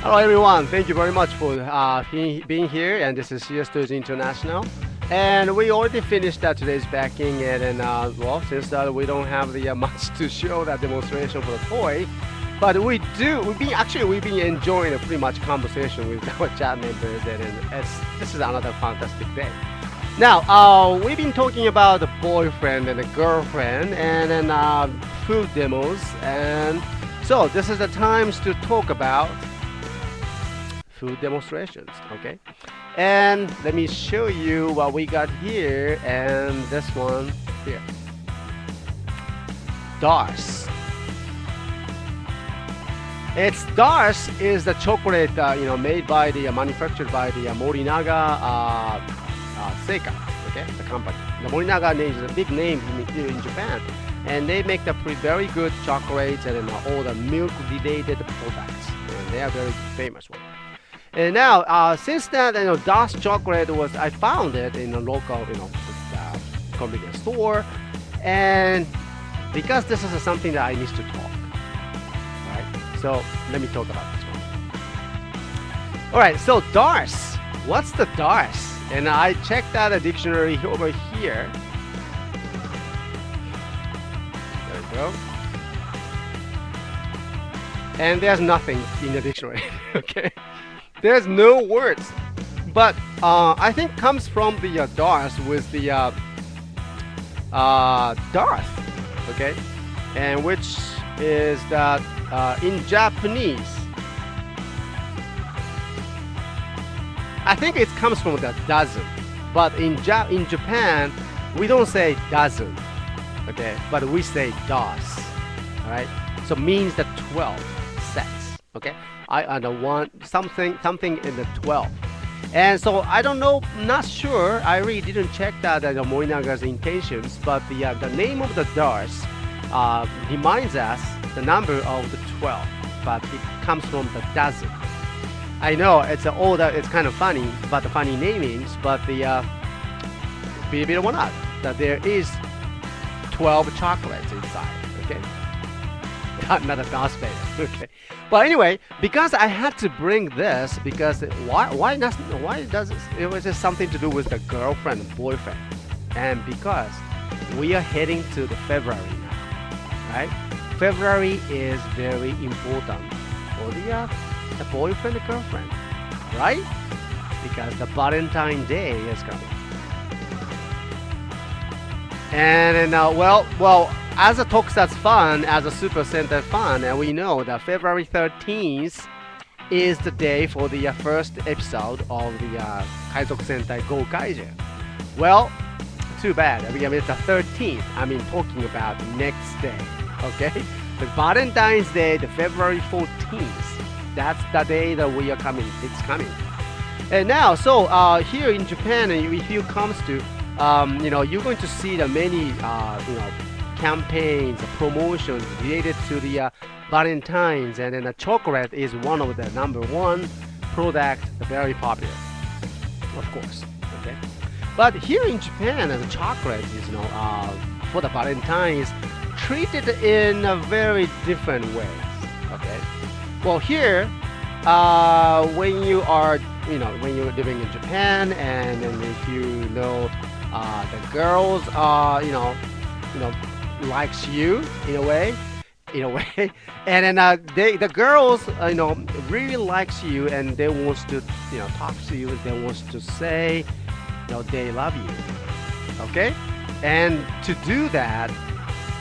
Hello everyone, thank you very much for being here, and this is CSTOYS International. And we already finished today's packing, and well, since we don't have the much to show that demonstration for the toy, but we've been enjoying a pretty much conversation with our chat members, and this is another fantastic day. Now, we've been talking about the boyfriend and the girlfriend, and then food demos, and so this is the times to talk about food demonstrations, okay? And let me show you what we got here, and this one here. DARS. DARS is the chocolate, made by manufactured by the Morinaga Seika, okay, the company. The Morinaga is a big name here in Japan, and they make the very good chocolates and all the milk-related products, and they are very famous one. And now, since that, DARS chocolate I found it in a local, convenience store, and because this is something that I need to talk, right? So let me talk about this one. All right, so DARS. What's the DARS? And I checked out a dictionary over here. There we go. And there's nothing in the dictionary, okay? There's no words, but I think comes from the DARS with the Darth, okay, and which is that in Japanese, I think it comes from the dozen, but in Japan we don't say dozen, okay, but we say DARS, all right? So means the 12 sets, okay. I want something in the 12, and so I don't know, not sure. I really didn't check that the Morinaga's intentions, but the name of the DARS reminds us the number of the 12, but it comes from the dozen. I know it's older, it's kind of funny, but the funny namings, but the believe it or not, that there is 12 chocolates inside, okay. Not a DARS player, okay. But anyway, because I had to bring this, because why does it was just something to do with the girlfriend and boyfriend, and because we are heading to the February now, right? February is very important for the boyfriend and girlfriend, right? Because the Valentine's Day is coming, and well. As a Tokusatsu fan, as a Super Sentai fan, and we know that February 13th is the day for the first episode of the Kaizoku Sentai Go Kaiju. Well, too bad. I mean, it's the 13th. I mean, talking about the next day, okay? The Valentine's Day, the February 14th. That's the day that we are coming. It's coming. And now, so here in Japan, if you comes to, you're going to see the many, campaigns, promotions related to the Valentine's, and then the chocolate is one of the #1 product, very popular, of course. Okay, but here in Japan, the chocolate is, for the Valentine's, treated in a very different ways. Okay, well here, when you are, when you're living in Japan, and then if the girls are, likes you in a way, and then the girls really likes you, and they wants to talk to you, they wants to say they love you, okay. And to do that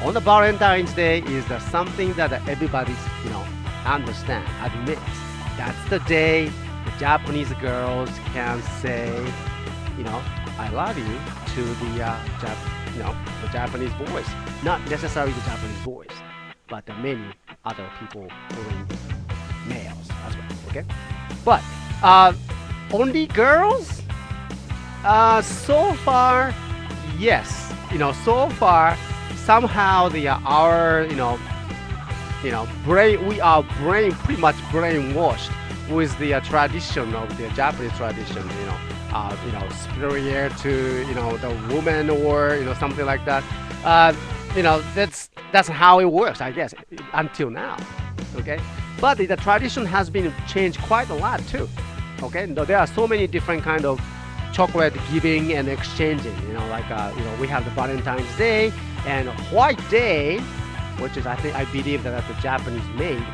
on the Valentine's Day is something that everybody's understand, admits. That's the day the Japanese girls can say I love you to the Japanese boys. Not necessarily the Japanese boys, but the many other people, including males as well, okay? But only girls? So far, yes. So far, somehow our pretty much brainwashed with the tradition of the Japanese tradition, superior to the woman, or something like that. That's how it works, I guess, until now. Okay, But the tradition has been changed quite a lot too. Okay, there are so many different kind of chocolate giving and exchanging. Like we have the Valentine's Day and White Day, which is I believe that's the Japanese made.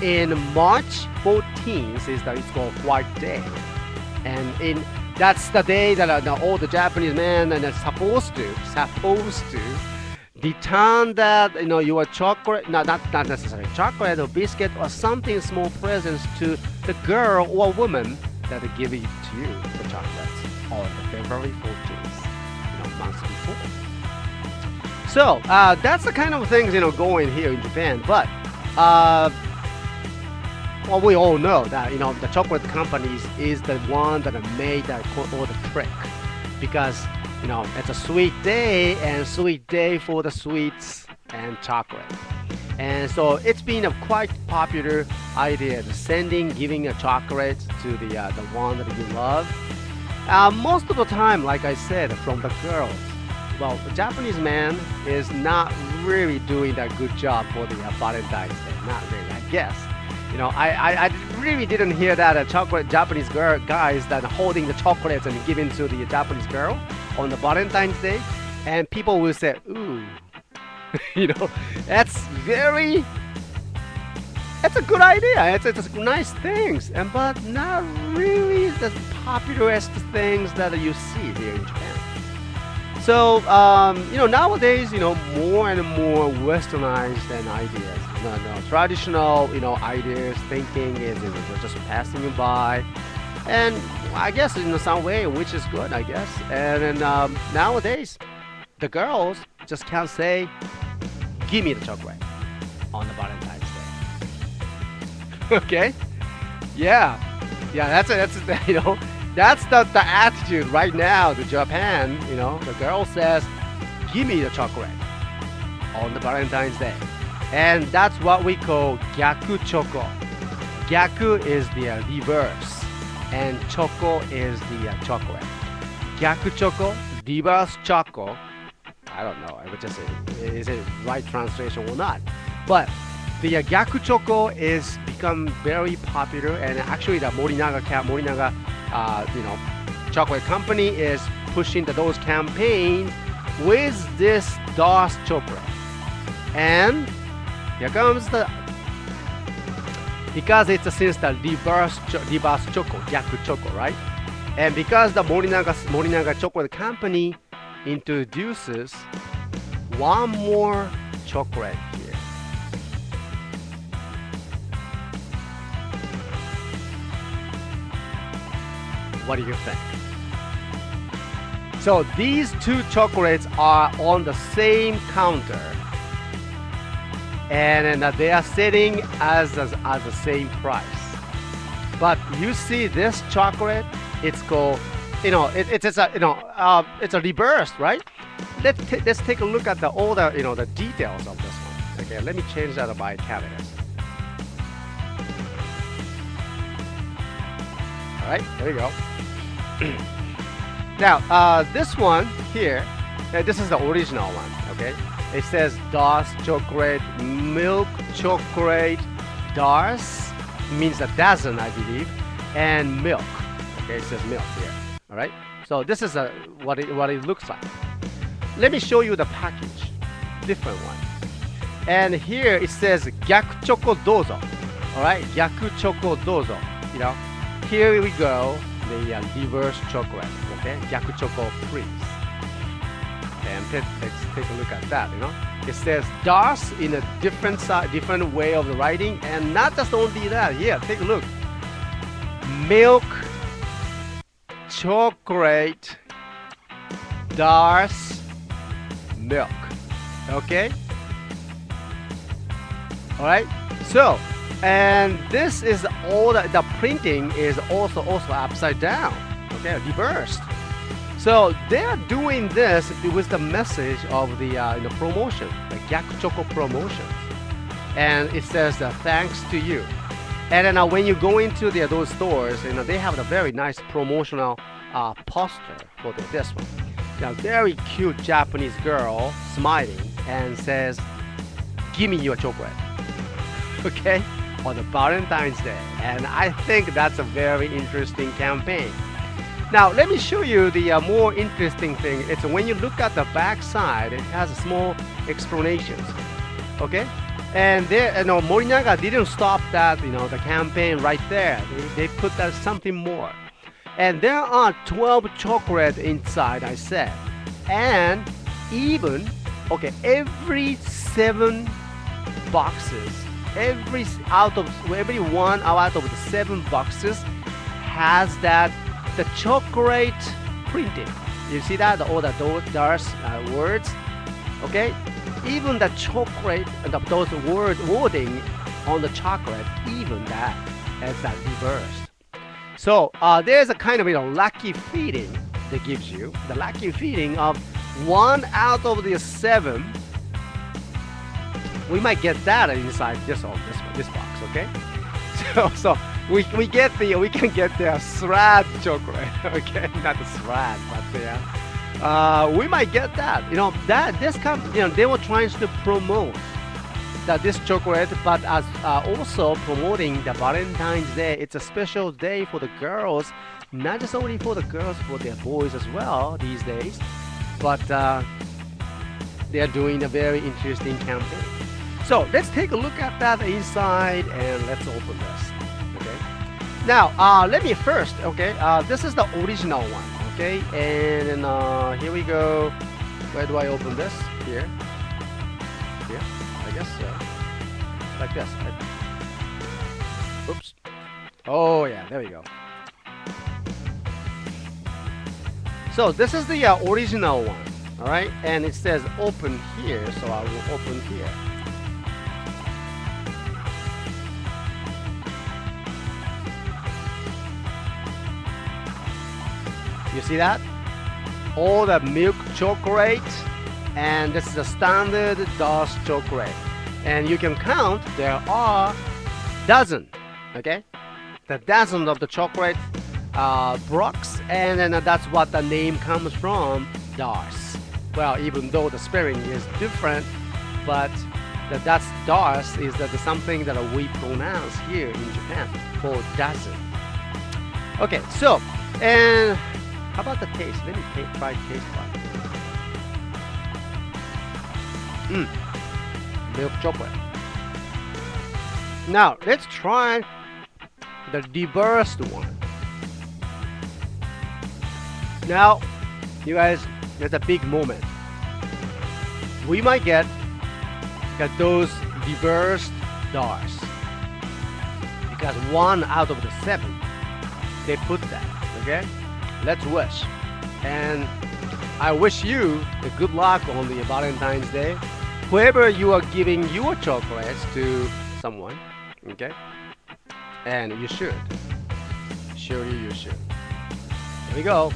In March 14th it's called White Day, and that's the day that all the Japanese men are supposed to return that your chocolate, not necessarily chocolate or biscuit or something small presents to the girl or woman that give it to you, the chocolates, on the February 14th, months before. So that's the kind of things going here in Japan. But well, we all know that the chocolate companies is the one that made all the trick, because it's a sweet day and sweet day for the sweets and chocolate. And so it's been a quite popular idea, giving a chocolate to the one that you love. Most of the time, like I said, from the girls. Well, the Japanese man is not really doing a good job for the Valentine's Day. Not really, I guess. I really didn't hear that Japanese guys that holding the chocolates and giving to the Japanese girl on the Valentine's Day, and people will say, ooh, that's a good idea. It's nice things, but not really the popularest things that you see here in Japan. So nowadays, more and more westernized and ideas. Traditional, ideas, thinking is just passing you by, and I guess in some way, which is good, I guess. And nowadays, the girls just can't say, "Give me the chocolate" on the Valentine's Day. Okay? Yeah. That's the attitude right now to Japan. The girl says, "Give me the chocolate" on the Valentine's Day. And that's what we call Gyuaku-choco. Gyaku is the reverse, and choco is the chocolate. Gyuaku-choco, reverse choco. I don't know. I would just say, is it right translation or not? But the Gyuaku-choco is become very popular, and actually the Morinaga chocolate company is pushing those campaign with this DARS chocolate. And here comes because it's since the reverse choco, Gyuaku-choco, right? And because the Morinaga chocolate company introduces one more chocolate here. What do you think? So these two chocolates are on the same counter, and they are selling as the same price. But you see this chocolate, it's called, it's a reverse, right? Let's take a look at all the details of this one. Okay, let me change that by categories. All right, there we go. Now, this one here, this is the original one. Okay, it says DARS chocolate, milk chocolate. DARS means a dozen, I believe, and milk. Okay, it says milk here. All right, so this is what it looks like. Let me show you the package, different one. And here it says Gyuaku-choco dozo. All right, Gyuaku-choco dozo. Here we go, the reverse chocolate. Okay, Gyuaku-choco freeze. And let's take a look at that. It says DARS in a different way of the writing, and not just only that. Here, take a look. Milk chocolate DARS milk. Okay. All right. So, and this is all the printing is also upside down. Okay, reversed. So they are doing this with the message of the promotion, the Gyuaku-choco promotion, and it says thanks to you. And then when you go into those stores, they have a very nice promotional poster for this one. A very cute Japanese girl smiling and says, "Give me your chocolate." Okay, on the Valentine's Day. And I think that's a very interesting campaign. Now, let me show you the more interesting thing. It's when you look at the back side, it has a small explanations. Okay? And there, Morinaga didn't stop that, the campaign right there. They put that something more. And there are 12 chocolate inside, I said. And even, okay, every 7 boxes, every one out of the 7 boxes has that the chocolate printed. You see that all the DARS words, okay? Even the chocolate, those wording on the chocolate, even that has that reversed. So there's a kind of lucky feeling that gives you the lucky feeling of 1 out of the 7. We might get that inside this box, okay? So we can get the shred chocolate, okay? Not the shred, but we might get that. They were trying to promote this chocolate, but as also promoting the Valentine's Day. It's a special day for the girls, not just only for the girls, for their boys as well these days. But they are doing a very interesting campaign. So let's take a look at that inside and let's open this. Okay. Now let me first. Okay. This is the original one. Okay. And then here we go. Where do I open this? Here. Here. I guess so. Like this. Right? Oops. Oh yeah. There we go. So this is the original one. All right. And it says open here. So I will open here. You see that? All the milk chocolate, and this is a standard DARS chocolate. And you can count, there are dozen, okay? The dozen of the chocolate blocks, and then that's what the name comes from, DARS. Well, even though the spelling is different, but that's DARS is something that we pronounce here in Japan for dozen. Okay, so, and how about the taste? Let me try taste one. Milk chocolate. Now let's try the reversed one. Now, you guys, there's a big moment. We might get those reversed DARS because 1 out of the 7 they put that. Okay. Let's wish, and I wish you the good luck on the Valentine's Day. Whoever you are giving your chocolates to someone, okay? And you should. Surely you should. Here we go.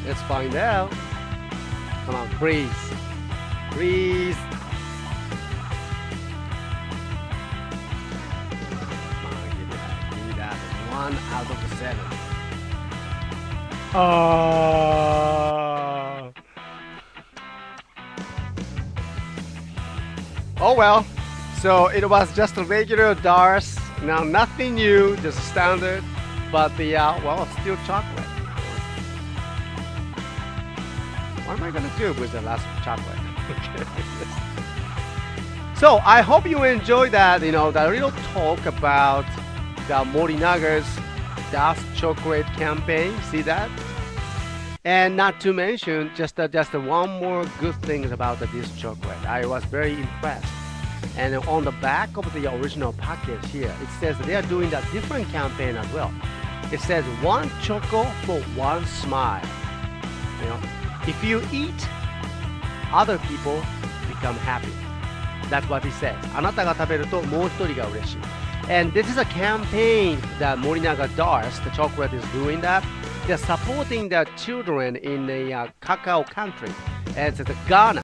Let's find out. Come on, breathe. Breathe. Give me that. 1 out of the 7. Oh well, so it was just a regular DARS. Now nothing new, just standard, but the well, still chocolate. What am I gonna do with the last chocolate? So I hope you enjoy that. The little talk about the Morinaga's DARS chocolate campaign. See that? And not to mention just one more good thing about this chocolate. I was very impressed. And on the back of the original package here, it says they are doing that different campaign as well. It says 1 choco for 1 smile. If you eat, other people become happy. That's what it says. あなたが食べるともう一人が嬉しい. And this is a campaign that Morinaga DARS, the chocolate, is doing that. They're supporting the children in the cacao country. And it's Ghana.